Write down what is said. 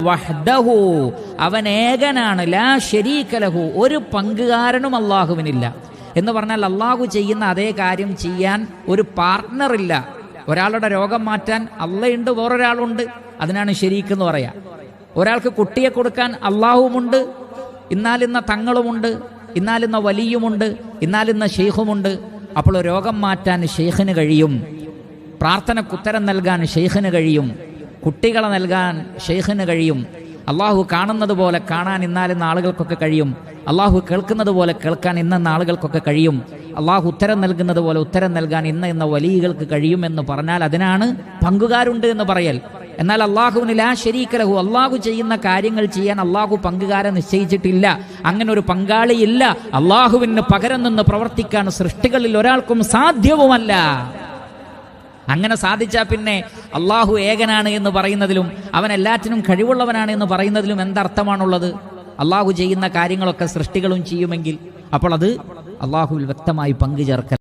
വഹ്ദഹു, അവൻ ഏകനാണ്. ലാ ശരീക ലഹു, ഒരു പങ്കുകാരനും അള്ളാഹുവിനില്ല. എന്ന് പറഞ്ഞാൽ അള്ളാഹു ചെയ്യുന്ന അതേ കാര്യം ചെയ്യാൻ ഒരു പാർട്ട്ണറില്ല. ഒരാളുടെ രോഗം മാറ്റാൻ അള്ളയുണ്ട്, വേറൊരാളുണ്ട്. അതിനാണ് ശരീക്ക് എന്ന് പറയാ. ഒരാൾക്ക് കുട്ടിയെ കൊടുക്കാൻ അള്ളാഹുമുണ്ട്, ഇന്നാലിന്ന തങ്ങളുമുണ്ട്, ഇന്നാലിന്ന വലിയുമുണ്ട്, ഇന്നാലിന്ന ഷെയ്ഖുമുണ്ട്. അപ്പോൾ രോഗം മാറ്റാൻ ഷെയ്ഖിന് കഴിയും, പ്രാർത്ഥനക്കുത്തരം നൽകാൻ ഷെയ്ഖിന് കഴിയും, കുട്ടികളെ നൽകാൻ ഷെയ്ഖിന് കഴിയും. അള്ളാഹു കാണുന്നത് പോലെ കാണാൻ ഇന്നാലിന്ന ആളുകൾക്കൊക്കെ കഴിയും. അള്ളാഹു കേൾക്കുന്നത് പോലെ കേൾക്കാൻ ഇന്ന ആളുകൾക്കൊക്കെ കഴിയും. അള്ളാഹു ഉത്തരം നൽകുന്നത് പോലെ ഉത്തരം നൽകാൻ ഇന്ന വലിയകൾക്ക് കഴിയുമെന്ന് പറഞ്ഞാൽ അതിനാണ് പങ്കുകാരുണ്ട് എന്ന് പറയൽ. എന്നാൽ അള്ളാഹുവിന് ലാ ശരീക ലഹു, അള്ളാഹു ചെയ്യുന്ന കാര്യങ്ങൾ ചെയ്യാൻ അള്ളാഹു പങ്കുകാരെ നിശ്ചയിച്ചിട്ടില്ല. അങ്ങനെ ഒരു പങ്കാളിയില്ല. അള്ളാഹുവിന് പകരം നിന്ന് പ്രവർത്തിക്കാൻ സൃഷ്ടികളിൽ ഒരാൾക്കും സാധ്യവുമല്ല. അങ്ങനെ സാധിച്ചാൽ പിന്നെ അള്ളാഹു ഏകനാണ് എന്ന് പറയുന്നതിലും അവൻ എല്ലാറ്റിനും കഴിവുള്ളവനാണ് എന്ന് പറയുന്നതിലും എന്തർത്ഥമാണുള്ളത്? അള്ളാഹു ചെയ്യുന്ന കാര്യങ്ങളൊക്കെ സൃഷ്ടികളും ചെയ്യുമെങ്കിൽ അപ്പോൾ അത് അള്ളാഹുവിൽ വ്യക്തമായി പങ്കുചേർക്കൽ.